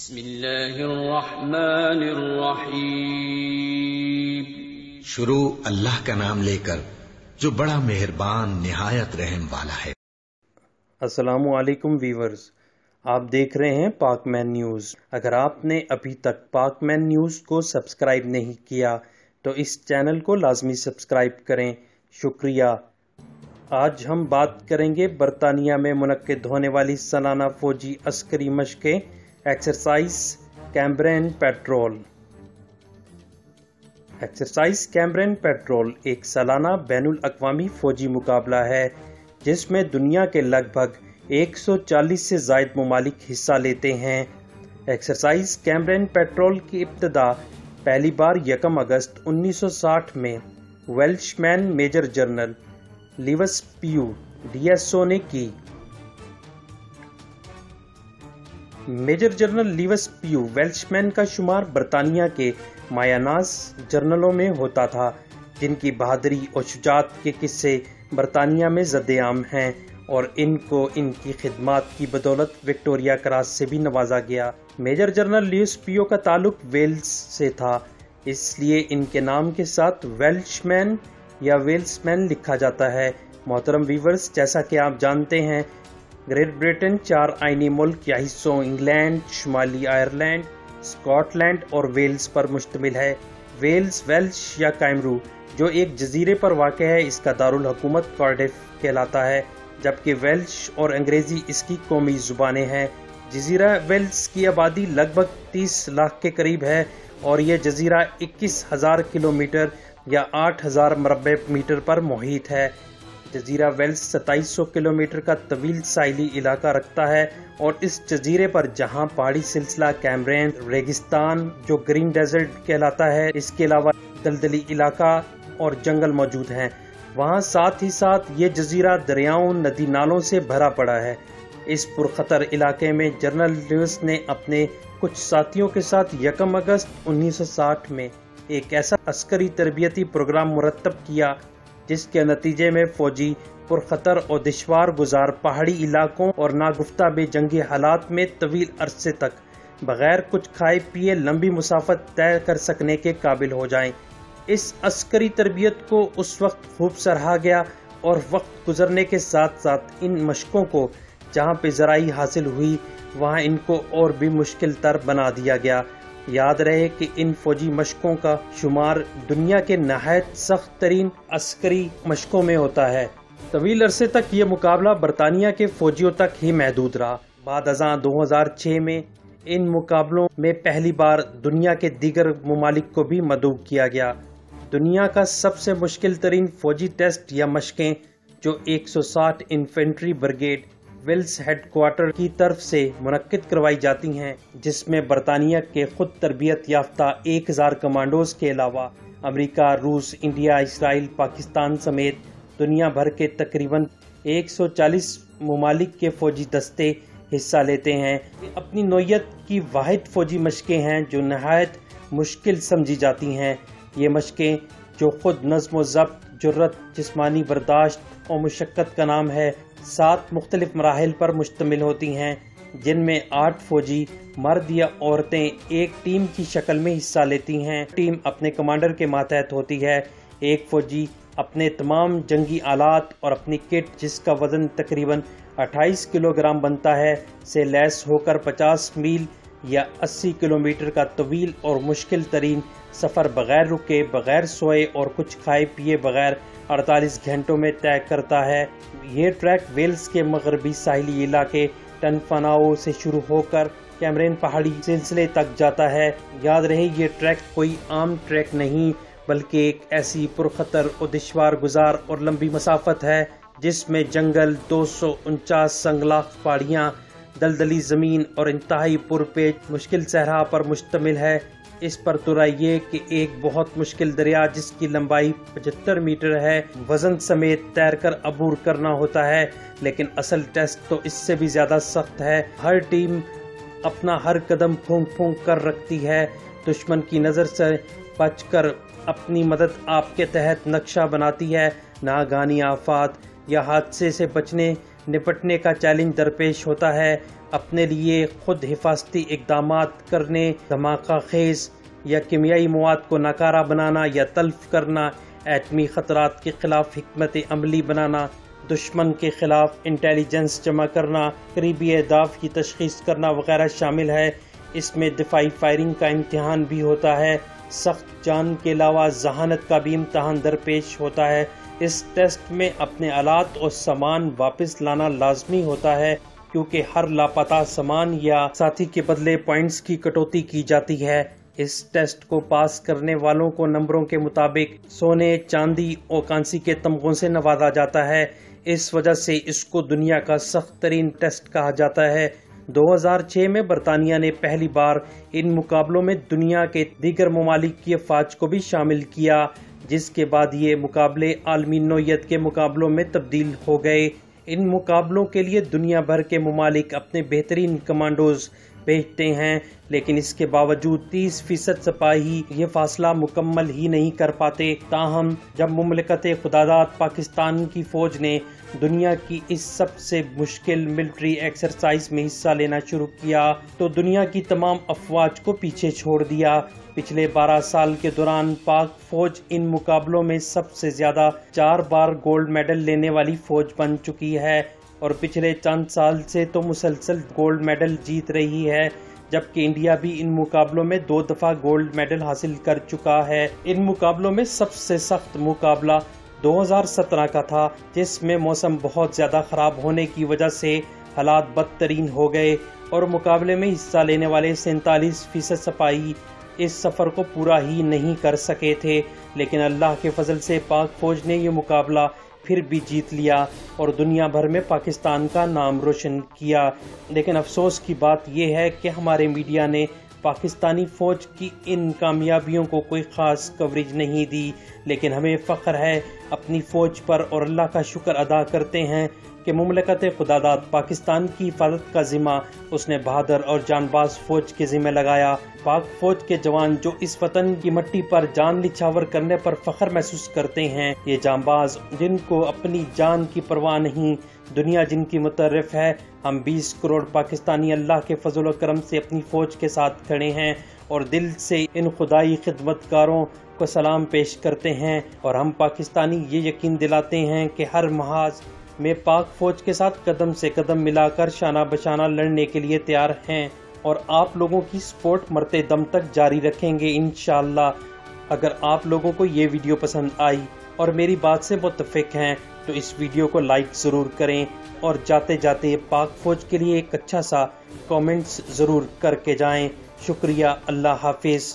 بسم اللہ الرحمن الرحیم۔ شروع اللہ کا نام لے کر جو بڑا مہربان نہایت رحم والا ہے۔ السلام علیکم ویورز، آپ دیکھ رہے ہیں پاک مین نیوز۔ اگر آپ نے ابھی تک پاک مین نیوز کو سبسکرائب نہیں کیا تو اس چینل کو لازمی سبسکرائب کریں، شکریہ۔ آج ہم بات کریں گے برطانیہ میں منعقد ہونے والی سالانہ فوجی عسکری مشقیں exercise Cambrian petrol. Exercise Cambrian petrol ایک سالانہ بین الاقوامی فوجی مقابلہ ہے جس میں دنیا کے لگ بھگ 140 سے زائد ممالک حصہ لیتے ہیں۔ ایکسرسائز کیمبرین پیٹرول کی ابتدا پہلی بار 1 اگست 1960 میں ویلش مین میجر جنرل لیوس پیو DSO نے کی۔ میجر جنرل لیوس پیو ویلش مین کا شمار برطانیہ کے مایہ-ناز جنرلوں میں ہوتا تھا جن کی بہادری اور شجاعت کے قصے برطانیہ میں زد عام ہیں، اور ان کو ان کی خدمات کی بدولت وکٹوریہ کراس سے بھی نوازا گیا۔ میجر جنرل لیوس پیو کا تعلق ویلز سے تھا، اس لیے ان کے نام کے ساتھ ویلش مین یا ویلس مین لکھا جاتا ہے۔ محترم ویورز، جیسا کہ آپ جانتے ہیں، گریٹ برٹن 4 آئینی ملک یا حصوں انگلینڈ، شمالی آئرلینڈ، اسکاٹ لینڈ اور ویلز پر مشتمل ہے۔ ویلز ویلش یا کائمرو جو ایک جزیرے پر واقع ہے، اس کا دارالحکومت کارڈف کہلاتا ہے، جبکہ ویلش اور انگریزی اس کی قومی زبانیں ہیں۔ جزیرہ ویلز کی آبادی لگ بھگ 30 لاکھ کے قریب ہے اور یہ جزیرہ 21,000 کلومیٹر یا 8,000 مربع میٹر پر محیط ہے۔ جزیرہ ویلز 2700 کلومیٹر کا طویل ساحلی علاقہ رکھتا ہے، اور اس جزیرے پر جہاں پہاڑی سلسلہ کیمبرین ریگستان جو گرین ڈیزرٹ کہلاتا ہے، اس کے علاوہ دلدلی علاقہ اور جنگل موجود ہیں، وہاں ساتھ ہی ساتھ یہ جزیرہ دریاؤں، ندی نالوں سے بھرا پڑا ہے۔ اس پرخطر علاقے میں جنرل لیوس نے اپنے کچھ ساتھیوں کے ساتھ 1 اگست 1960 میں ایک ایسا عسکری تربیتی پروگرام مرتب کیا جس کے نتیجے میں فوجی پرخطر اور دشوار گزار پہاڑی علاقوں اور ناگفتہ بے جنگی حالات میں طویل عرصے تک بغیر کچھ کھائے پیے لمبی مسافت طے کر سکنے کے قابل ہو جائیں۔ اس عسکری تربیت کو اس وقت خوب سراہا گیا، اور وقت گزرنے کے ساتھ ساتھ ان مشقوں کو جہاں پہ زراعی حاصل ہوئی وہاں ان کو اور بھی مشکل تر بنا دیا گیا۔ یاد رہے کہ ان فوجی مشقوں کا شمار دنیا کے نہایت سخت ترین عسکری مشقوں میں ہوتا ہے۔ طویل عرصے تک یہ مقابلہ برطانیہ کے فوجیوں تک ہی محدود رہا۔ بعد ازاں 2006 میں ان مقابلوں میں پہلی بار دنیا کے دیگر ممالک کو بھی مدعو کیا گیا۔ دنیا کا سب سے مشکل ترین فوجی ٹیسٹ یا مشقیں جو 160 infantry brigade Wales headquarters کی طرف سے منعقد کروائی جاتی ہیں، جس میں برطانیہ کے خود تربیت یافتہ 1000 کمانڈوز کے علاوہ امریکہ، روس، انڈیا، اسرائیل، پاکستان سمیت دنیا بھر کے تقریباً 140 ممالک کے فوجی دستے حصہ لیتے ہیں۔ اپنی نوعیت کی واحد فوجی مشقیں ہیں جو نہایت مشکل سمجھی جاتی ہیں۔ یہ مشقیں جو خود نظم و ضبط، جرأت، جسمانی برداشت اور مشقت کا نام ہے، 7 مختلف مراحل پر مشتمل ہوتی ہیں، جن میں 8 فوجی مرد یا عورتیں ایک ٹیم کی شکل میں حصہ لیتی ہیں۔ ٹیم اپنے کمانڈر کے ماتحت ہوتی ہے۔ ایک فوجی اپنے تمام جنگی آلات اور اپنی کٹ، جس کا وزن تقریباً 28 کلوگرام بنتا ہے، سے لیس ہو کر 50 میل یا 80 کلومیٹر کا طویل اور مشکل ترین سفر بغیر رکے، بغیر سوئے اور کچھ کھائے پیے بغیر 48 گھنٹوں میں طے کرتا ہے۔ یہ ٹریک ویلز کے مغربی ساحلی علاقے ٹنفاناؤ سے شروع ہو کر کیمبرین پہاڑی سلسلے تک جاتا ہے۔ یاد رہے یہ ٹریک کوئی عام ٹریک نہیں بلکہ ایک ایسی پرخطر اور دشوار گزار اور لمبی مسافت ہے جس میں جنگل، 249 سنگلاخ پہاڑیاں، دلدلی زمین اور انتہائی پرپیچ مشکل صحرا پر مشتمل ہے۔ اس پر ترا یہ کہ ایک بہت مشکل دریا جس کی لمبائی 75 میٹر ہے، وزن سمیت تیر کر عبور کرنا ہوتا ہے، لیکن اصل ٹیسٹ تو اس سے بھی زیادہ سخت ہے۔ ہر ٹیم اپنا ہر قدم پھونک پھونک کر رکھتی ہے، دشمن کی نظر سے بچ کر اپنی مدد آپ کے تحت نقشہ بناتی ہے۔ ناگہانی آفات یا حادثے سے بچنے نپٹنے کا چیلنج درپیش ہوتا ہے۔ اپنے لیے خود حفاظتی اقدامات کرنے، دھماکہ خیز یا کیمیائی مواد کو ناکارہ بنانا یا تلف کرنا، ایٹمی خطرات کے خلاف حکمت عملی بنانا، دشمن کے خلاف انٹیلیجنس جمع کرنا، قریبی اہداف کی تشخیص کرنا وغیرہ شامل ہے۔ اس میں دفاعی فائرنگ کا امتحان بھی ہوتا ہے۔ سخت جان کے علاوہ ذہانت کا بھی امتحان درپیش ہوتا ہے۔ اس ٹیسٹ میں اپنے آلات اور سامان واپس لانا لازمی ہوتا ہے، کیونکہ ہر لاپتہ سامان یا ساتھی کے بدلے پوائنٹس کی کٹوتی کی جاتی ہے۔ اس ٹیسٹ کو پاس کرنے والوں کو نمبروں کے مطابق سونے، چاندی اور کانسی کے تمغوں سے نوازا جاتا ہے۔ اس وجہ سے اس کو دنیا کا سخت ترین ٹیسٹ کہا جاتا ہے۔ 2006 میں برطانیہ نے پہلی بار ان مقابلوں میں دنیا کے دیگر ممالک کی افواج کو بھی شامل کیا، جس کے بعد یہ مقابلے عالمی نوعیت کے مقابلوں میں تبدیل ہو گئے۔ ان مقابلوں کے لیے دنیا بھر کے ممالک اپنے بہترین کمانڈوز بھیجتے ہیں، لیکن اس کے باوجود 30% سپاہی یہ فاصلہ مکمل ہی نہیں کر پاتے۔ تاہم جب مملکت خداداد پاکستان کی فوج نے دنیا کی اس سب سے مشکل ملٹری ایکسرسائز میں حصہ لینا شروع کیا تو دنیا کی تمام افواج کو پیچھے چھوڑ دیا۔ پچھلے 12 سال کے دوران پاک فوج ان مقابلوں میں سب سے زیادہ 4 بار گولڈ میڈل لینے والی فوج بن چکی ہے، اور پچھلے چند سال سے تو مسلسل گولڈ میڈل جیت رہی ہے، جبکہ انڈیا بھی ان مقابلوں میں 2 دفعہ گولڈ میڈل حاصل کر چکا ہے۔ ان مقابلوں میں سب سے سخت مقابلہ 2017 کا تھا، جس میں موسم بہت زیادہ خراب ہونے کی وجہ سے حالات بدترین ہو گئے اور مقابلے میں حصہ لینے والے 47% سپاہی اس سفر کو پورا ہی نہیں کر سکے تھے، لیکن اللہ کے فضل سے پاک فوج نے یہ مقابلہ پھر بھی جیت لیا اور دنیا بھر میں پاکستان کا نام روشن کیا۔ لیکن افسوس کی بات یہ ہے کہ ہمارے میڈیا نے پاکستانی فوج کی ان کامیابیوں کو کوئی خاص کوریج نہیں دی، لیکن ہمیں فخر ہے اپنی فوج پر اور اللہ کا شکر ادا کرتے ہیں کہ مملکت خداداد پاکستان کی حفاظت کا ذمہ اس نے بہادر اور جان باز فوج کے ذمہ لگایا۔ پاک فوج کے جوان جو اس وطن کی مٹی پر جان نچھاور کرنے پر فخر محسوس کرتے ہیں، یہ جان باز جن کو اپنی جان کی پرواہ نہیں، دنیا جن کی متعارف ہے، ہم 20 کروڑ پاکستانی اللہ کے فضل و کرم سے اپنی فوج کے ساتھ کھڑے ہیں اور دل سے ان خدائی خدمتگاروں کو سلام پیش کرتے ہیں، اور ہم پاکستانی یہ یقین دلاتے ہیں کہ ہر محاذ میں پاک فوج کے ساتھ قدم سے قدم ملا کر شانہ بشانہ لڑنے کے لیے تیار ہیں، اور آپ لوگوں کی سپورٹ مرتے دم تک جاری رکھیں گے انشاءاللہ۔ اگر آپ لوگوں کو یہ ویڈیو پسند آئی اور میری بات سے متفق ہیں تو اس ویڈیو کو لائک ضرور کریں، اور جاتے جاتے پاک فوج کے لیے ایک اچھا سا کامنٹس ضرور کر کے جائیں۔ شکریہ، اللہ حافظ۔